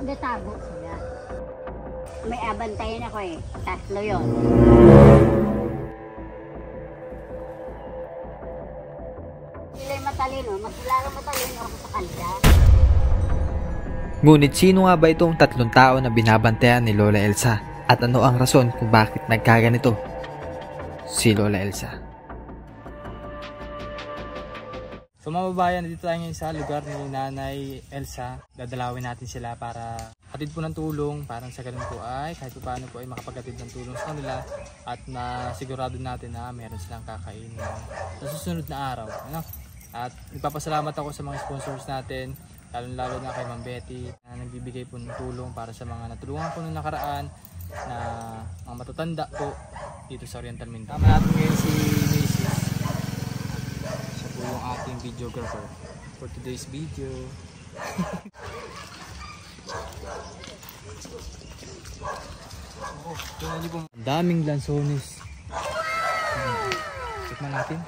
Nagtago sila. May abantayan ako eh. Tatlo yun. Sila'y matalino. Mas lalang matalino ako sa kanila. Ngunit sino nga ba itong tatlong tao na binabantayan ni Lola Elsa? At ano ang rason kung bakit nagkaganito si Lola Elsa? So mga babayan, dito tayo ngayon sa lugar ni Nanay Elsa. Dadalawin natin sila para hatid po ng tulong. Parang sa ganun po ay kahit paano po ay makapaghatid ng tulong sa kanila. At na sigurado natin na meron silang kakainin sa susunod na araw. Ano? At nagpapasalamat ako sa mga sponsors natin. Lalo na kay Ma'am Betty na nagbibigay po ng tulong para sa mga natulungan ko noong nakaraan na mga matatanda po dito sa Oriental Mindoro. Tama natin ngayon si Macy. Siya po yung ating videographer for today's video. Ang daming lansones. Tikman natin.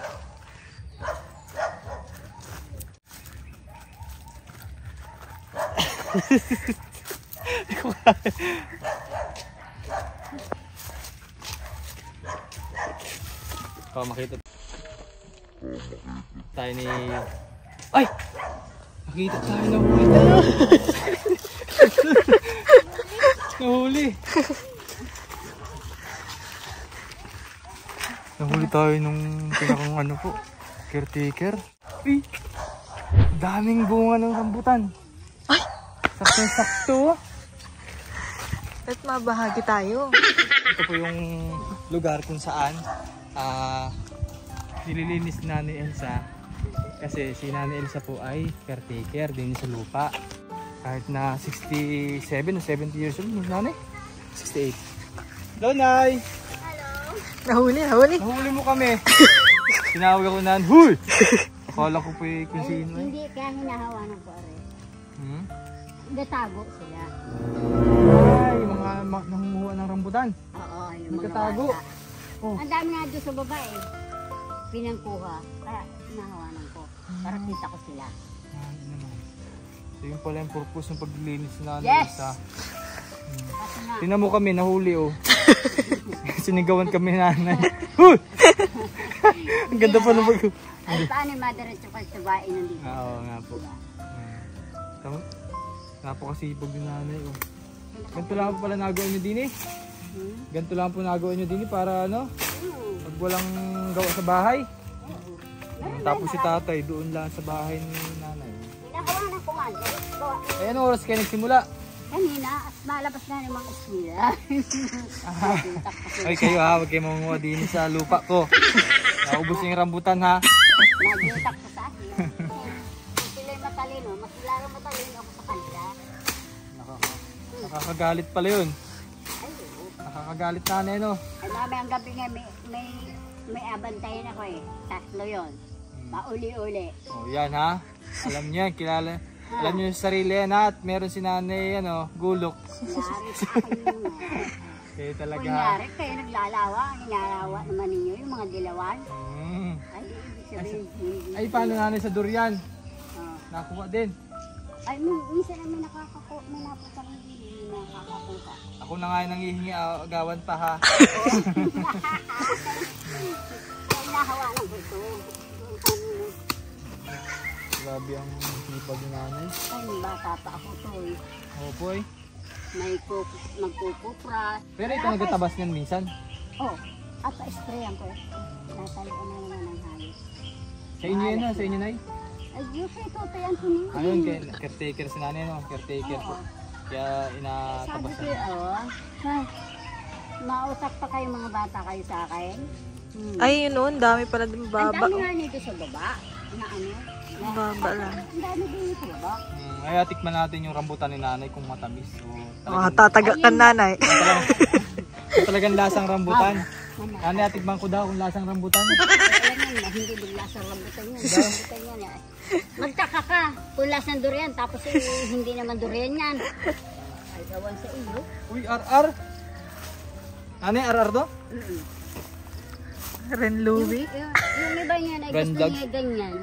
Para makita tayo ni... Ay! Nakita tayo na huli tayo! Nahuli! Nahuli tayo nung pinakang ano po, caretaker. Uy! Daming bunga ng rambutan! Ay! Sakto-sakto! At mabahagi tayo. Ito po yung lugar kung saan nililinis ni Nanay Elsa kasi si Nanay Elsa po ay caretaker din sa lupa. Kahit na 67 o 70 years old, Nanay? 68. Hello, Nay! Hello! Nahuli! Nahuli mo kami! Tinawag ako na, huy! Akala ko po yung kung sino eh. Hindi, kaya hinahawanan ko rin. Nagtago sila. Ay, mga nangunguha ng rambutan. Oo, yung mga Nagtatago. bata. Oh. Ang dami nga doon sa baba eh. Pinangkuha. Kaya hinahawanan ko. Para kita ko sila. So yun pala yung purpose ng paglilinis na Yes! Elsa. Kasi nga, Tingnan mo kami, nahuli oh. Sinigawan kami Nanay. Huy! Ang ganda pa ng bago. ay paano madiretso ka sa bahay nandito? Oo nga po. Tama? Napakasipag ni Nanay oh. Ganito lang po pala nagawa nyo din eh. Ganito lang po nagawa nyo din eh para ano? Pag walang gawa sa bahay. Tapos si tatay doon lang sa bahay ni Nanay. Hinahawanan ko nga. Eh anong oras kayo nagsimula? Kanina, at malabas na yung mga eskwila. Ay kayo ha, huwag kayo mangunguha din sa lupa ko. Naubos yung rambutan ha. Nagitak ko sa akin. Kung sila'y matalino, mas larang matalino ako sa kanila. Nakakagalit pala yun. Ay, oo. Nakakagalit Nanay no. Ay, mamayang gabi nga, may abantayan ako eh. Tatlo yun. Mauli-uli. Oh yan ha. Alam niyo yan, kilala. Alam niyo sa sarili yan ha. At meron si Nanay ano, gulok. Kunyari sa akin yun eh. Kayo talaga ha. Kunyari, kayo naglalawa. Ninarawa naman ninyo yung mga dilawan. Ay, ibig sabihin. Ay paano Nanay sa durian? Oh. Nakuha din. Ay, minsan namin nakakakuha. May napasang hindi nakakakuha. Ako na nga yung nangihingi agawan pa ha. Ay, nahawanan ko ito. Grabe ang hipag ni Nanay. Ay, bata pa ako to eh. Oh boy. May magkukupra. Pero ito nagtatabas niyan minsan. Oh, at pa-sprayan ko. Natalian na naman ng hayos. Sa inyo yan ha, sa inyo Nay. Ay, yung kay Toto yan ko niyo. Ayun, caretaker si Nanay no, caretaker po. Kaya Sabi inatabas ko, na. ay, mausap pa kayo mga bata kayo sa akin. Ay, yun o. Ang dami pala din Ang baba. dami nga nito sa baba. Na ano? Ang baba lang. Ang dami din sa baba. Ay, tikman natin yung rambutan ni Nanay kung matamis. So, Tataga ka Nanay. talagang lasang rambutan. Nanay, tikman ko daw kung lasang rambutan. Alam mo, hindi bigla sa rambutan yan. Rambutan yan eh. Magtaka ka, kung lasang durian, tapos hindi naman durian yan. Ay, gawan sa iyo. Uy, RR! Nanay, RR to? Ren Louie. Yung iba niyan ay Brand gusto vlog. niya ganyan.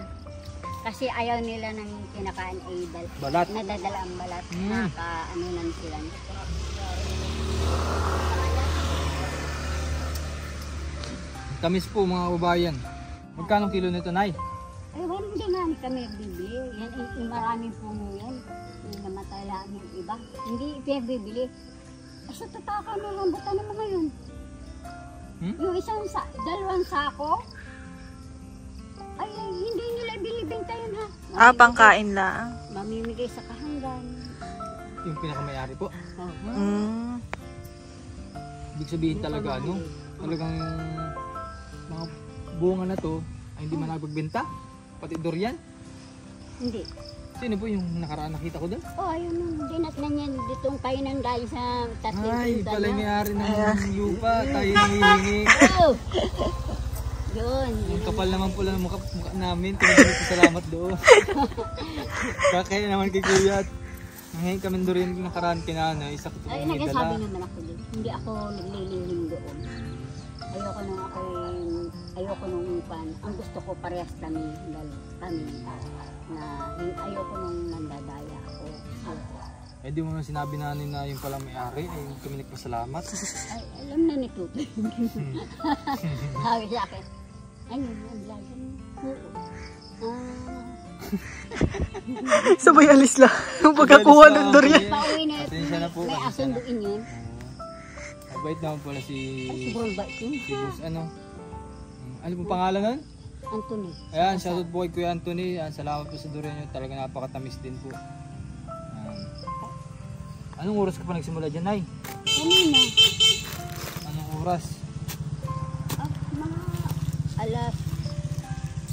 Kasi ayaw nila ng kinakain ay Balat. nadadala ang balat. Nakaka-anunan sila. Tamis po mga kababayan. Magkano kilo nito, Nay? Ay, wala hindi nga kami bibili. Yan, maraming puno yan. Yung namatay lang yung iba. Hindi bibili. Ay, sa tataka na rambutan naman ngayon. Yung isang dalawang sako, ay, hindi nila binibenta yun ha. Pangkain lang. Mamimigay sa kahanggan. Yung pinakamayari po. Ibig sabihin talaga, ano? Talagang mga bunga na to ay hindi man nagbenta. Pati durian. Hindi. Sino po yung nakaraan nakita ko doon? Ayun yung dinat na niyan. Ditong kainan galing sa tatlong Ay, pinta pala na. may-ari ng lupa. Tayo nangihingi. Oh! Yun. Yung kapal naman pala ng mukha namin. Salamat doon. Kaya naman kay Kuya. Ngayon kami durian nakaraan kinana. Isa ko ito Ay, may nagsasabi dala. naman ako din. Hindi ako naglilihim doon. Ayoko nung pan. Ang gusto ko parehas kami na ayoko nung nandadaya ako. Eh di mo naman sinabi namin na yung pala may-ari. Ay kami nagpasalamat. Ay, alam na nito. Sabi sa akin, ay, ang lagan. Sabay alis lang. Yung pagkakuha ng durian. Pauwi na Pasensya na po. may asunduin yun. Mabait naman pala si Sobrang bait yun. Boss, ano? Ano po pangalan nun? Anthony. Ayan, shoutout po kay Kuya Anthony. Ayan, salamat po sa durian nyo. Talaga napakatamis din po. Ayan. Anong oras ka pa nagsimula dyan, Nay? Kanina, Anong oras? mga alas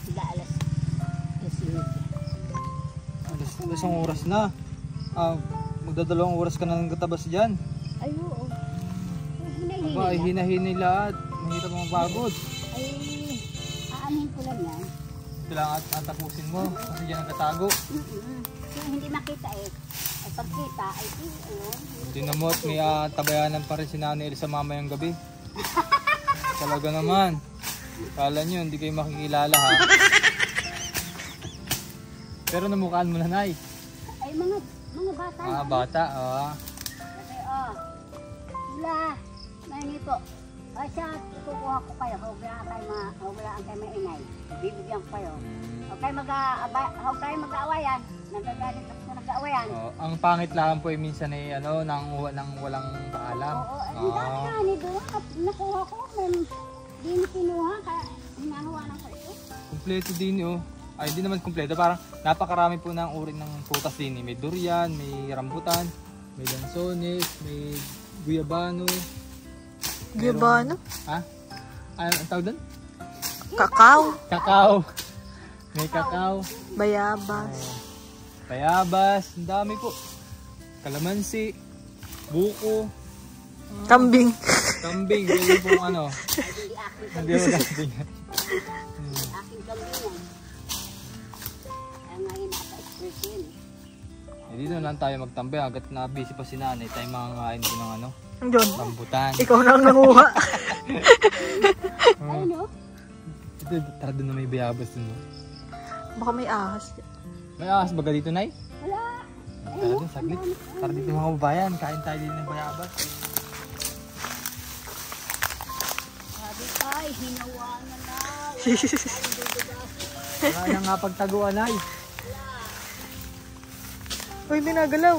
12. Isang oras na. Magdadalawang oras ka na ng katabas dyan. Ay, oo. Hinahinay Aba, ay lang. hinahinay lahat. Mahirap mga pagod. Ay, aanin ko lang yan. Kailangan atapusin mo kasi dyan nagkatago. Kung hindi makita eh. Ay pagkita, ay ayun. Tinamot, may tabayanan pa rin si Nanay Elsa mamayang gabi. Talaga naman. Kala nyo, hindi kayo makikilala ha. Pero namukhaan mo na, Nay. Ay, mga bata. Mga bata, Kasi, wala. Nani po. Ay, siya, kukuha ko kayo. Huwag lang kayo mainay. Bibigyan ko kayo. Huwag kayo mag-aawayan. Nagagalit ako sa nag-aawayan. Ang pangit lang po minsan ay nang walang paalam. Oo, ang dami nga ni doon. Nakuha ko. Hindi mo kinuha. Kaya hinahawa ng kayo. Kompleto din Ay, hindi naman kompleto. Parang napakarami po ng uri ng prutas din. May durian, may rambutan, may lansones, may guyabano. Guyabano? Ha? Ano ang tawag doon? Kakao. Kakao. May kakao. Bayabas. Bayabas. Ang dami po. Kalamansi. Buko. Kambing. Kambing. Hindi po Hindi mo kambing. Aking kambingan. Kaya ngayon naka-express yun. Dito na lang tayo magtambay. Hanggat na busy pa si Nanay. Tayo makakain ko ng Diyon. rambutan. Ikaw na ang nanguha. Ay, no? Tara doon na may bayabas doon. Baka may ahas. May ahas baga dito, Nay? Wala. Tara doon, saglit. Tara dito mga kababayan. Kain tayo din ng bayabas. Sabi ay, hinawa na na. Wala na nga pagtaguan, Nay. Uy, binagalaw.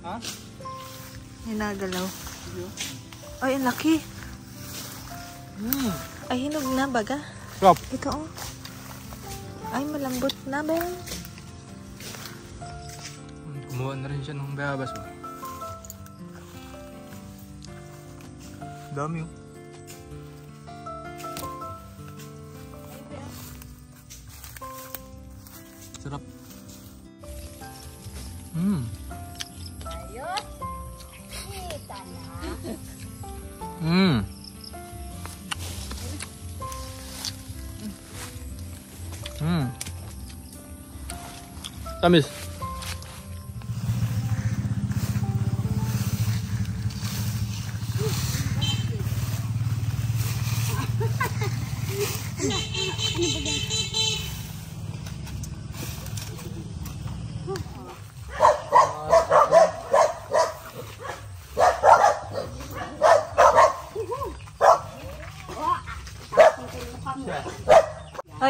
Ha? Binagalaw. Ay, ang laki. Ay, hinog na baga. Stop. Ito Ay, malambot na ba? Kumuha na rin siya ng bayabas. Dami Sarap. Ayos. Kita na. Tamis.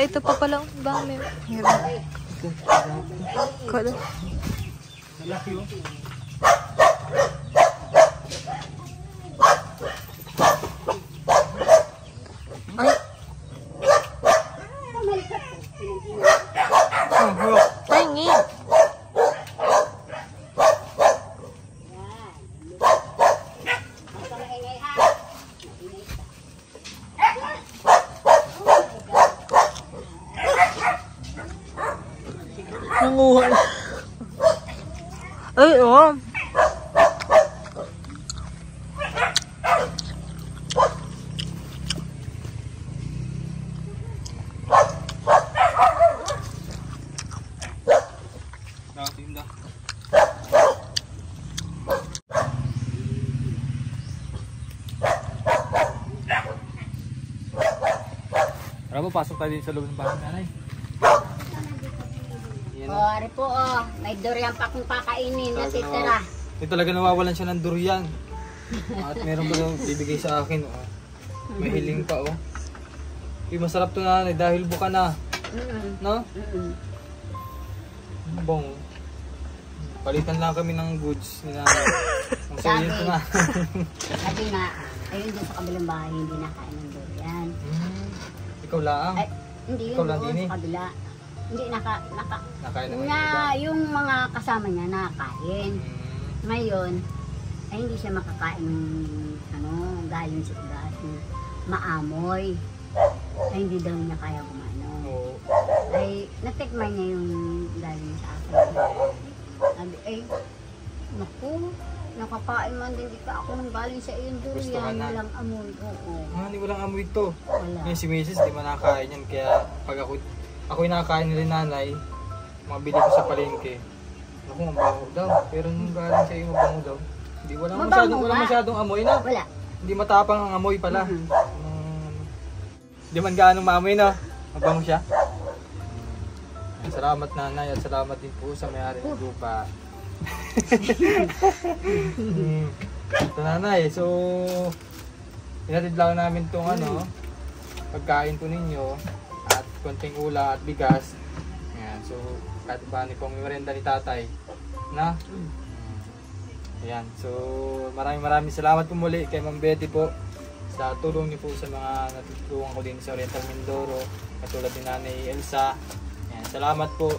ito pa palang dami. Kada. Malaki oh. Ay. Tangi. Nanguha. Ay, oh. Nakatinda. Tara po, pasok tayo dito sa loob ng bahay nanay. Yan O, ari po, may durian pa kung kakainin na titira. Ito talaga nawawalan siya ng durian. At meron pa daw bibigay sa akin. Oh. May hiling pa oh. Masarap to nanay dahil buka na. No? Bong. Palitan lang kami ng goods ni nanay. Ang sabihin ko na. Sabi nga, ayun doon sa kabilang bahay, hindi nakain ng durian. Ikaw lang. Ay, hindi Ikaw yun lang doon din eh. sa kabila. Hindi Nakain naman na, yung iba. yung mga kasama niya nakakain. Ngayon, ay hindi siya makakain ng galing sa ugat, maamoy. Ay hindi daw niya kaya kumano. Oo. Ay natikman niya yung galing sa akin. Sabi, ay, naku, nakakain man din ka ako ng galing sa iyong Gusto ka durian, na. walang amoy. Oo, Hindi walang amoy ito. wala. Ngayon si Mrs. di man nakakain yan. Kaya pag ako'y nakakain ni nanay, mabili ko sa palengke. Naku, mabango daw. Pero nung galing sa iyo, mabango daw. Hindi, Mabango wala ba? masyadong amoy na. Wala. Hindi matapang ang amoy pala. Hindi man gaano maamoy na. Mabango siya. Salamat nanay at salamat din po sa may-ari ng lupa. Ito nanay, so inatid lang namin itong pagkain po ninyo at konting ula at bigas. Ayan, so kahit paano pong merenda ni tatay na. Ayan, so maraming salamat po muli kay Ma'am Betty po sa tulong niyo po sa mga natutulungan ko din sa Oriental Mindoro, katulad ni Nanay Elsa. Ayan, salamat po.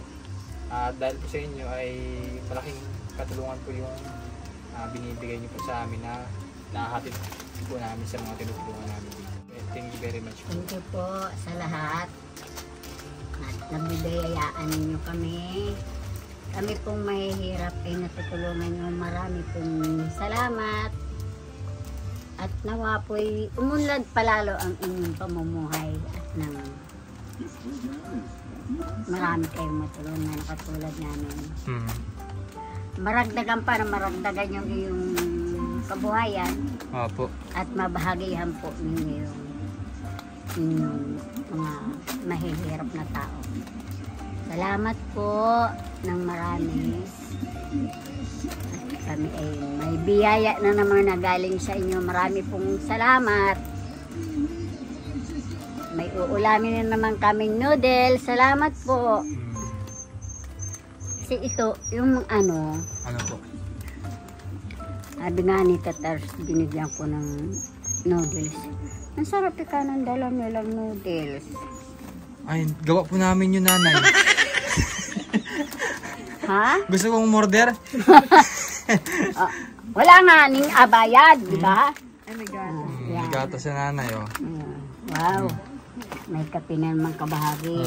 At dahil po sa inyo ay malaking katulungan po yung binibigay niyo po sa amin na nahahatid po namin sa mga tinutulungan namin dito. Thank you very much po. Thank you po sa lahat. At nabibiyayaan ninyo kami. Kami pong mahihirap ay natutulungan nyo. Marami pong salamat. At nawa po'y umunlad palalo ang inyong pamumuhay at nang marami kayong matulungan katulad namin. Maragdagan pa na maragdagan yung iyong kabuhayan. Opo. At mabahagihan po ninyo yung mga mahihirap na tao. Salamat po ng marami. Kami ay may biyaya na naman na galing sa inyo. Marami pong salamat. May uulamin na naman kaming noodles. Salamat po. Kasi ito, yung Ano po? sabi nga ni Tatars, binigyan ko ng noodles. Ang sarap ka ng dala nilang noodles. Ay, gawa po namin yun nanay. Ha? Gusto mong umorder? Wala nga ning abayad, di ba? May gatas sa nanay oh. Wow. May kape na naman kabahagi.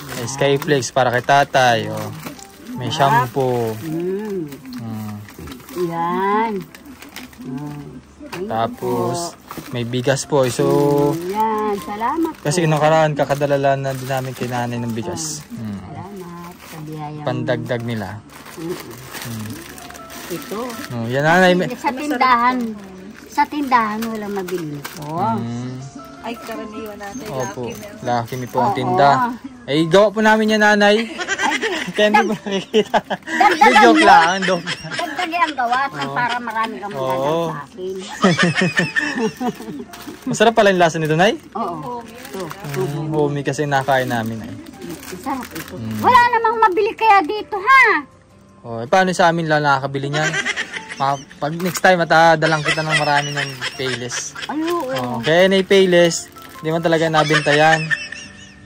May Skyflex para kay tatay oh. May shampoo. Yan. Tapos may bigas po. So Yan, salamat po. kasi nakaraan kakadalala na din namin kay nanay ng bigas. Salamat sa biyaya. Pandagdag nila. Ito. Yan nanay. Sa tindahan walang mabili po. Ay, karaniwan natin. Opo. Laki mi po ang tinda. Ay, gawa po namin yan nanay. Kaya hindi mo nakikita. Joke lang. lagi ang gawas para marami kang magandang sa akin. Masarap pala yung lasa nito, Nay? Oo. Ito. Homey kasi nakain namin ay. Masarap ito. Wala namang mabili kaya dito, ha? Oh, paano sa amin lang nakakabili niyan? Pag next time, matadalang kita ng marami ng Payless. Ay, oo. Kaya na Payless, hindi man talaga nabenta yan.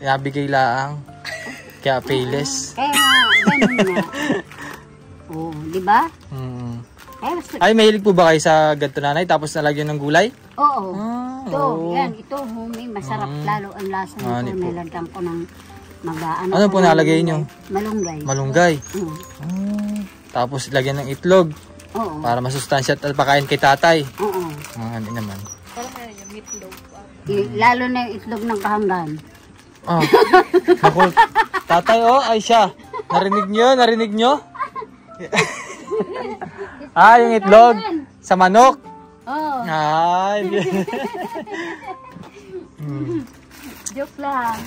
Inabigay laang. Kaya Payless. Kaya ganun nga. Oo, di ba? Ay, mahilig po ba kayo sa ganito, Nanay? Tapos nalagyan ng gulay? Oo. Ito, yan. Ito, homey. Masarap lalo ang lasa nito. Nilagyan ko ng ano po nalagay nyo? Malunggay. Malunggay? Tapos lagyan ng itlog. Oo. Para masustansya at pakain kay tatay. Oo. Ano naman? Lalo na yung itlog ng kahanggan. Naku, tatay, ay siya. Narinig nyo? Yung itlog sa manok. Oo. Ay. Joke lang.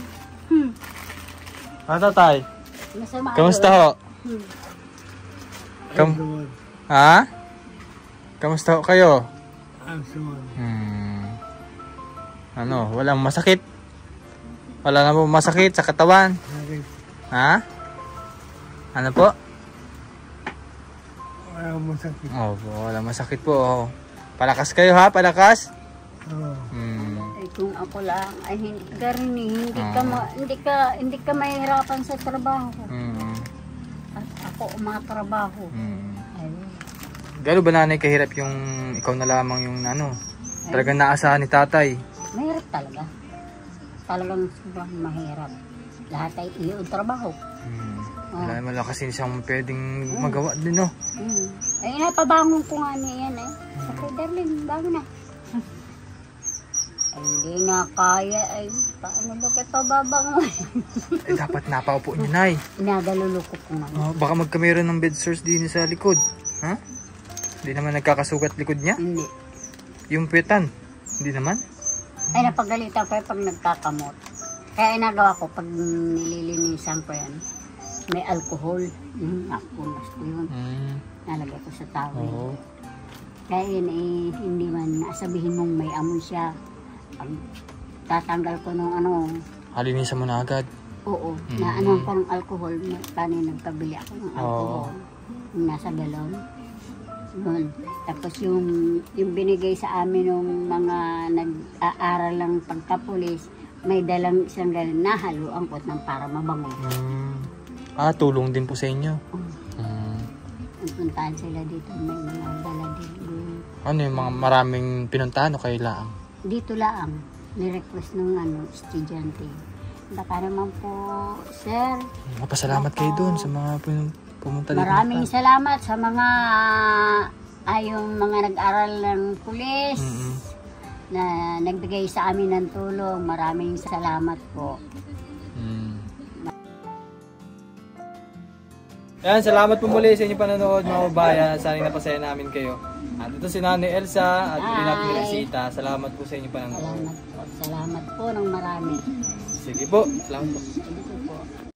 Tatay, Masama. kamusta ho? Kamusta ho kayo? Ano, walang masakit? Wala na po masakit sa katawan? Ano po? Walang masakit. Walang masakit po. Palakas kayo ha, palakas? Ay, kung ako lang, ay hindi ka mahihirapan sa trabaho. At ako umatrabaho. Gano'n ba, Nanay, kahirap yung ikaw na lamang yung talagang naasahan ni tatay? Mahirap talaga. Talagang sobrang mahirap. Lahat ay iyo trabaho. Wala kasi siyang pwedeng magawa din, no? Ay, napabangon ko nga niya yan eh. Sabi, darling, bago na. Ay, hindi nga kaya ay. Paano ba kayo pababangon? Ay, dapat napaupo niyo, Nay. Inagalulukot ko nga. Baka magkameron ng bed sores din sa likod. Hindi naman nagkakasugat likod niya? Hindi. Yung puwetan? Hindi naman? Ay, napagalitan ko pag nagkakamot. Kaya inagawa ko pag nililinisan ko yan. May alcohol. Nakunas ko yun. Nalagay ko sa towel. Kaya yun hindi man sabihin mong may amoy siya. Pag tatanggal ko nung Halinisan mo na agad? Oo. Na ko ng alcohol. Paano nagpabili ako ng alcohol. Yung nasa galon. Yun. Tapos yung binigay sa amin ng mga nag-aaral lang pagkapulis, may dalang isang galon na haluan ko ng para mabango. Tulong din po sa inyo? Puntahan sila dito, may mga dala dito. Ano yung mga maraming pinuntahan o kayo lang? Dito lang, ni-request ng estudyante. Baka naman po, sir. Mapasalamat kayo doon sa mga pumunta dito. Maraming salamat sa mga yung mga nag-aral ng pulis na nagbigay sa amin ng tulong. Maraming salamat po. Yan, salamat po muli sa inyong panonood, mga babayan. Sana napasaya namin kayo. At ito si Nanay Elsa at uli natin ni Rosita. Salamat po sa inyong panonood. Salamat po ng marami. Sige po, salamat po. Sige po.